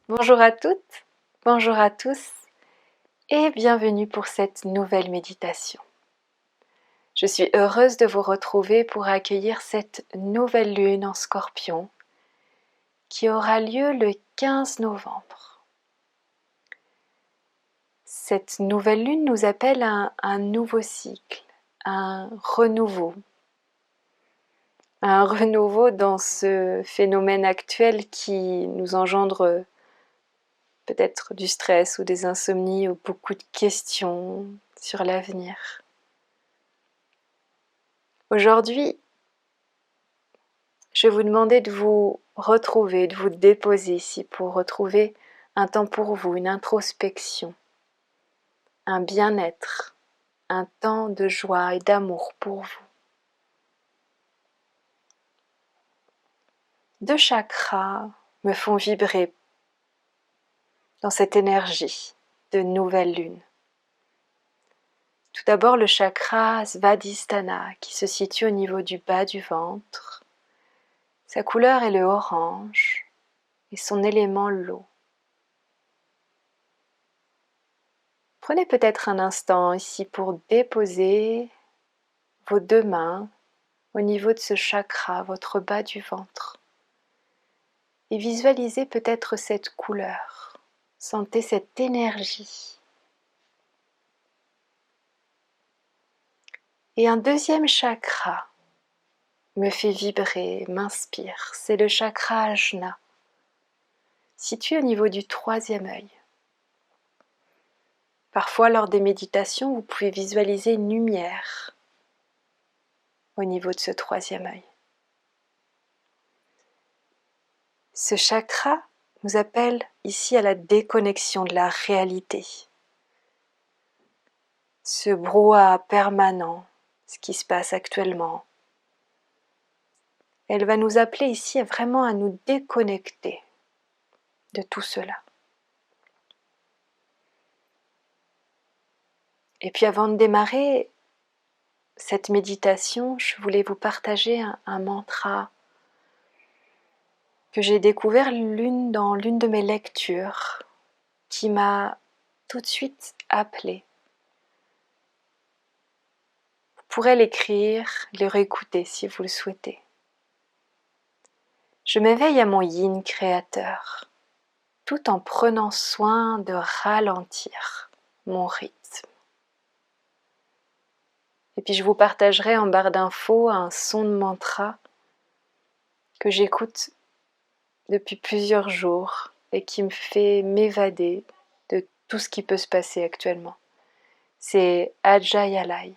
Bonjour à toutes, bonjour à tous et bienvenue pour cette nouvelle méditation. Je suis heureuse de vous retrouver pour accueillir cette nouvelle lune en Scorpion qui aura lieu le 15 novembre. Cette nouvelle lune nous appelle à un nouveau cycle, un renouveau dans ce phénomène actuel qui nous engendre peut-être du stress ou des insomnies ou beaucoup de questions sur l'avenir. Aujourd'hui, je vais vous demander de vous retrouver, de vous déposer ici pour retrouver un temps pour vous, une introspection, un bien-être, un temps de joie et d'amour pour vous. Deux chakras me font vibrer dans cette énergie de nouvelle lune. Tout d'abord le chakra Svadhisthana qui se situe au niveau du bas du ventre. Sa couleur est le orange et son élément l'eau. Prenez peut-être un instant ici pour déposer vos deux mains au niveau de ce chakra, votre bas du ventre. Et visualisez peut-être cette couleur. Sentez cette énergie. Et un deuxième chakra me fait vibrer, m'inspire. C'est le chakra Ajna, situé au niveau du troisième œil. Parfois, lors des méditations, vous pouvez visualiser une lumière au niveau de ce troisième œil. Ce chakra nous appelle ici à la déconnexion de la réalité. Ce brouhaha permanent, ce qui se passe actuellement. Elle va nous appeler ici vraiment à nous déconnecter de tout cela. Et puis avant de démarrer cette méditation, je voulais vous partager un mantra que j'ai découvert dans l'une de mes lectures qui m'a tout de suite appelée. Vous pourrez l'écrire, le réécouter si vous le souhaitez. Je m'éveille à mon yin créateur, tout en prenant soin de ralentir mon rythme. Et puis je vous partagerai en barre d'infos un son de mantra que j'écoute depuis plusieurs jours et qui me fait m'évader de tout ce qui peut se passer actuellement. C'est Ajayalai.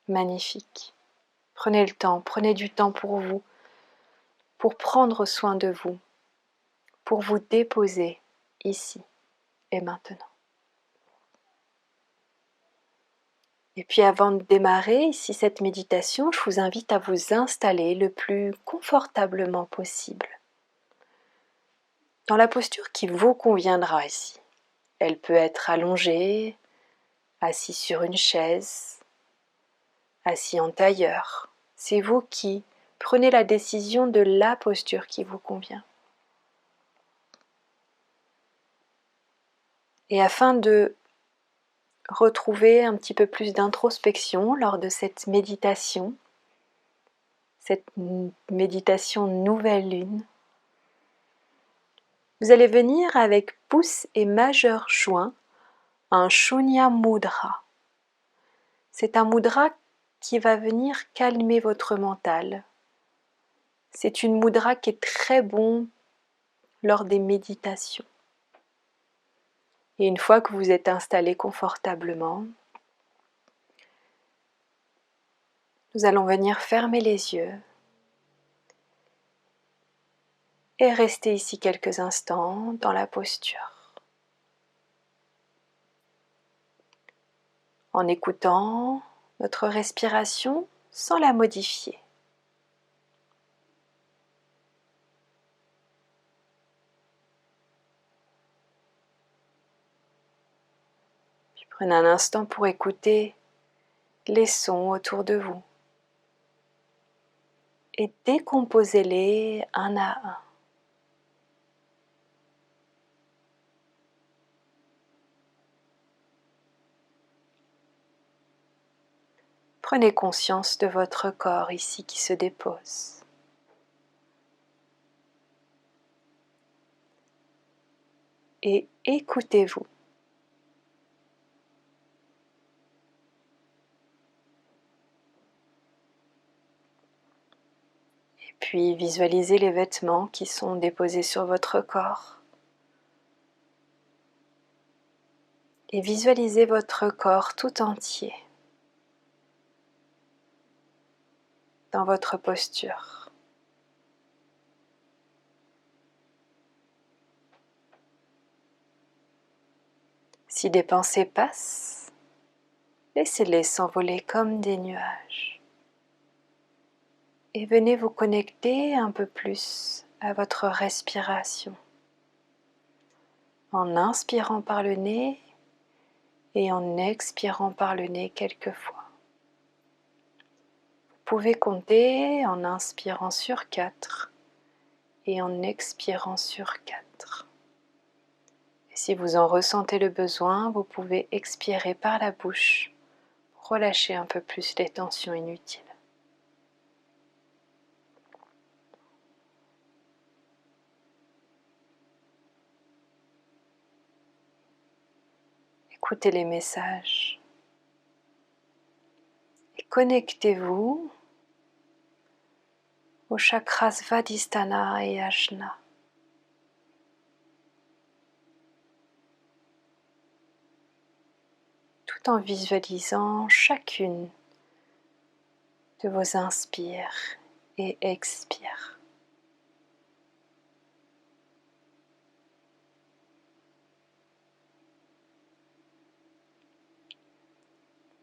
Magnifique. Prenez le temps, prenez du temps pour vous, pour prendre soin de vous, pour vous déposer ici et maintenant. Et puis avant de démarrer ici cette méditation, je vous invite à vous installer le plus confortablement possible dans la posture qui vous conviendra ici. Elle peut être allongée, assis sur une chaise, assis en tailleur. C'est vous qui prenez la décision de la posture qui vous convient. Et afin de retrouver un petit peu plus d'introspection lors de cette méditation nouvelle lune, vous allez venir avec pouce et majeur joint un Shunya Mudra. C'est un mudra qui va venir calmer votre mental. C'est une mudra qui est très bon lors des méditations. Et une fois que vous êtes installé confortablement, nous allons venir fermer les yeux et rester ici quelques instants dans la posture. En écoutant notre respiration sans la modifier. Puis prenez un instant pour écouter les sons autour de vous et décomposez-les un à un. Prenez conscience de votre corps ici qui se dépose. Et écoutez-vous. Et puis visualisez les vêtements qui sont déposés sur votre corps. Et visualisez votre corps tout entier dans votre posture. Si des pensées passent, laissez-les s'envoler comme des nuages. Et venez vous connecter un peu plus à votre respiration. En inspirant par le nez et en expirant par le nez quelquefois. Vous pouvez compter en inspirant sur 4 et en expirant sur 4. Et si vous en ressentez le besoin, vous pouvez expirer par la bouche pour relâcher un peu plus les tensions inutiles. Écoutez les messages et connectez-vous aux chakras Svadhisthana et Ajna. Tout en visualisant chacune de vos inspires et expires.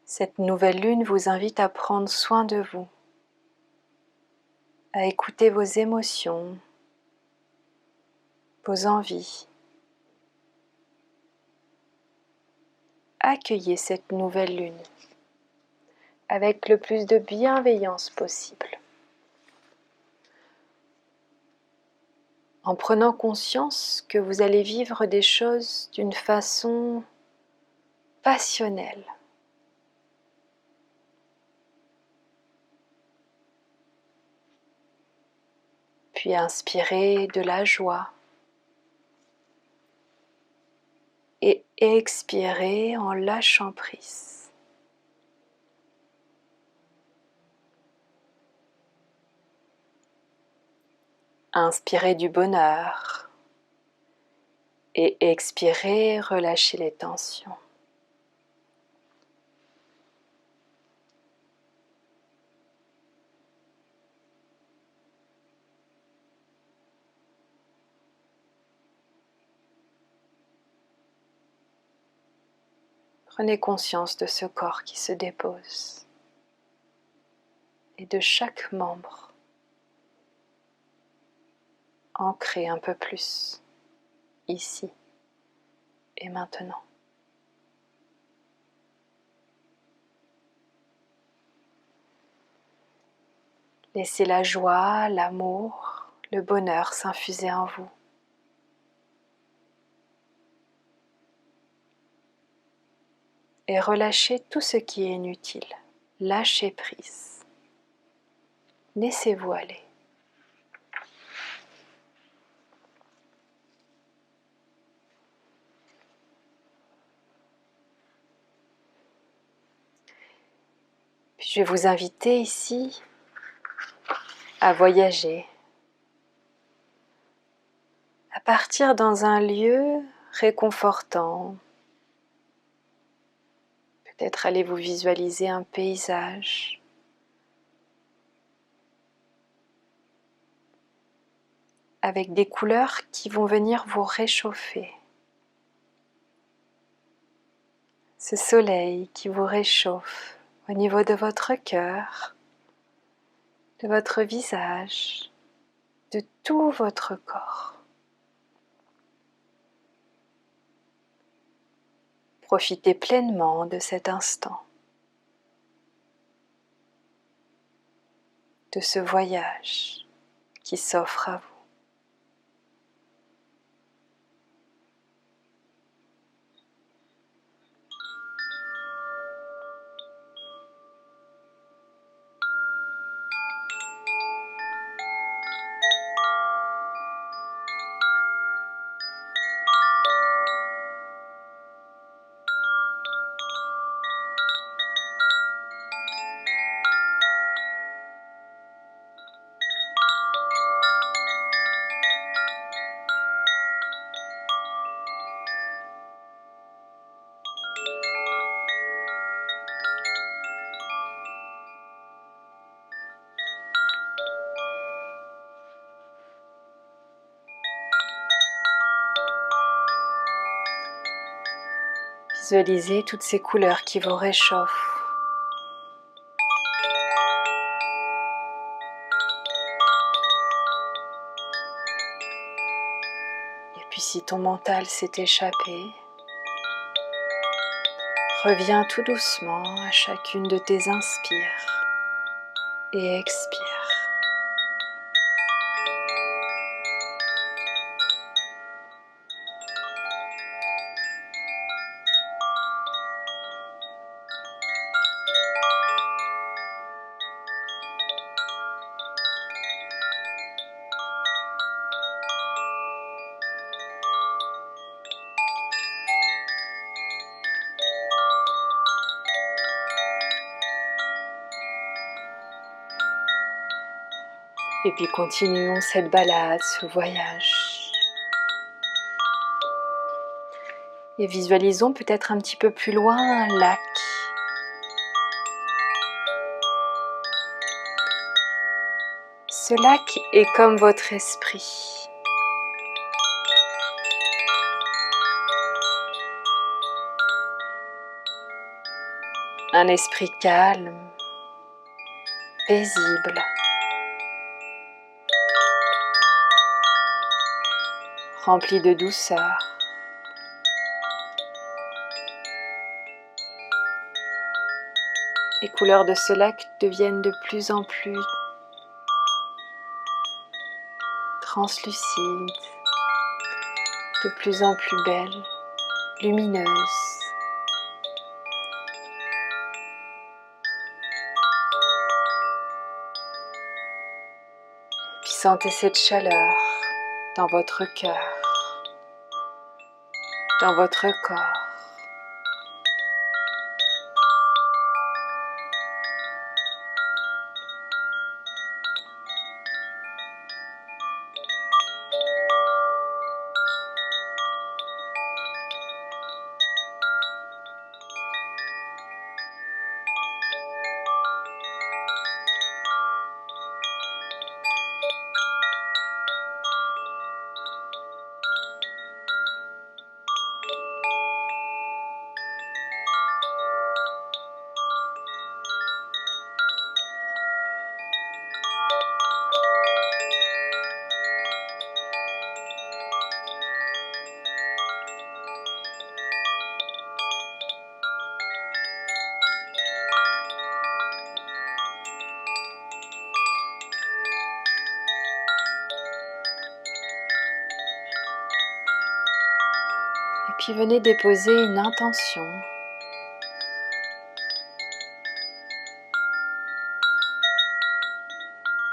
Cette nouvelle lune vous invite à prendre soin de vous, à écouter vos émotions, vos envies. Accueillez cette nouvelle lune avec le plus de bienveillance possible. En prenant conscience que vous allez vivre des choses d'une façon passionnelle. Puis inspirez de la joie et expirez en lâchant prise. Inspirez du bonheur et expirez, relâchez les tensions. Prenez conscience de ce corps qui se dépose et de chaque membre, ancré un peu plus ici et maintenant. Laissez la joie, l'amour, le bonheur s'infuser en vous. Et relâchez tout ce qui est inutile. Lâchez prise. Laissez-vous aller. Puis je vais vous inviter ici à voyager, à partir dans un lieu réconfortant. Peut-être allez-vous visualiser un paysage. Avec des couleurs qui vont venir vous réchauffer. Ce soleil qui vous réchauffe au niveau de votre cœur, de votre visage, de tout votre corps. Profitez pleinement de cet instant, de ce voyage qui s'offre à vous. Visualisez toutes ces couleurs qui vous réchauffent. Et puis si ton mental s'est échappé, reviens tout doucement à chacune de tes inspires et expires. Et puis continuons cette balade, ce voyage. Et visualisons peut-être un petit peu plus loin un lac. Ce lac est comme votre esprit. Un esprit calme, paisible, rempli de douceur. Les couleurs de ce lac deviennent de plus en plus translucides, de plus en plus belles, lumineuses. Puis sentez cette chaleur dans votre cœur, dans votre corps. Et puis venez déposer une intention.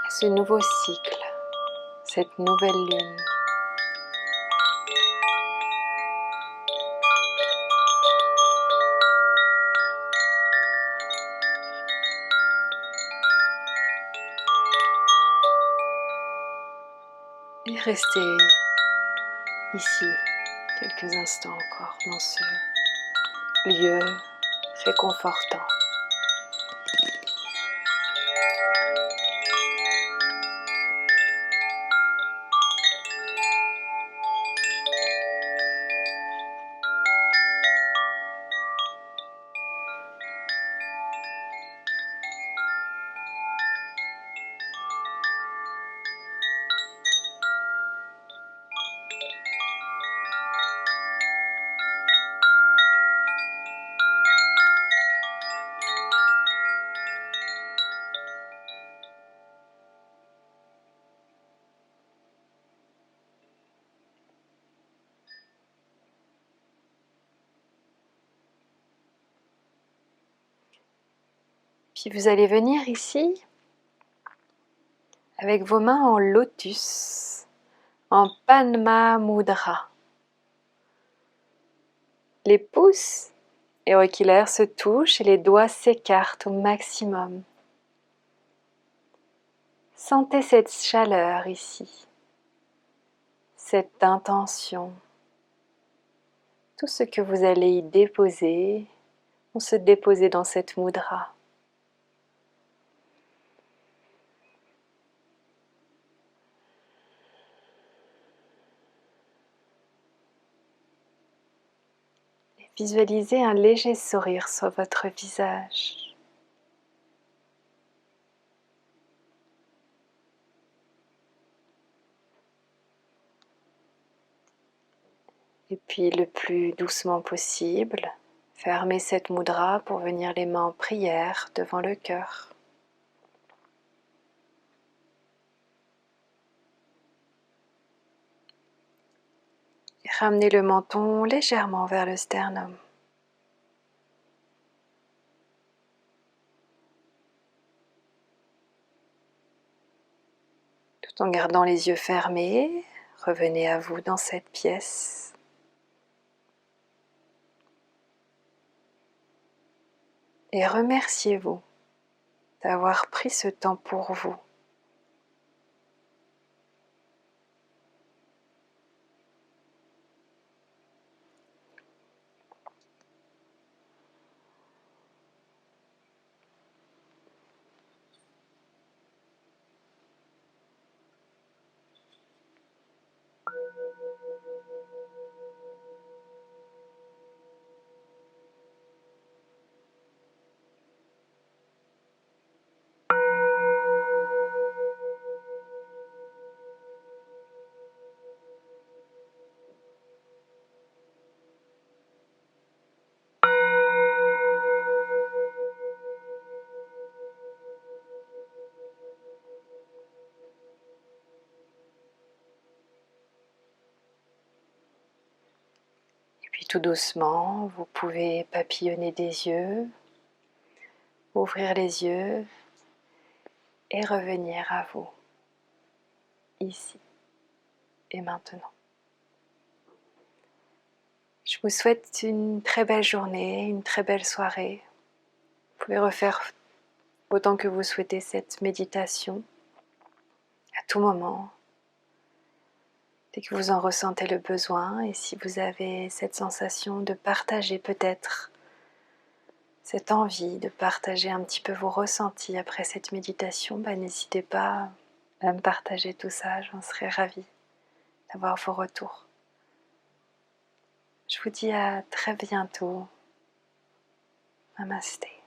À ce nouveau cycle, cette nouvelle lune. Et restez ici quelques instants encore dans ce lieu réconfortant. Puis vous allez venir ici avec vos mains en lotus, en Padma Mudra. Les pouces et auriculaires se touchent et les doigts s'écartent au maximum. Sentez cette chaleur ici, cette intention. Tout ce que vous allez y déposer, vont se déposer dans cette mudra. Visualisez un léger sourire sur votre visage. Et puis le plus doucement possible, fermez cette mudra pour venir les mains en prière devant le cœur. Et ramenez le menton légèrement vers le sternum. Tout en gardant les yeux fermés, revenez à vous dans cette pièce. Et remerciez-vous d'avoir pris ce temps pour vous. Et puis tout doucement, vous pouvez papillonner des yeux, ouvrir les yeux et revenir à vous, ici et maintenant. Je vous souhaite une très belle journée, une très belle soirée. Vous pouvez refaire autant que vous souhaitez cette méditation à tout moment, dès que vous en ressentez le besoin. Et si vous avez cette sensation de partager peut-être cette envie de partager un petit peu vos ressentis après cette méditation, n'hésitez pas à me partager tout ça, j'en serais ravie d'avoir vos retours. Je vous dis à très bientôt. Namasté.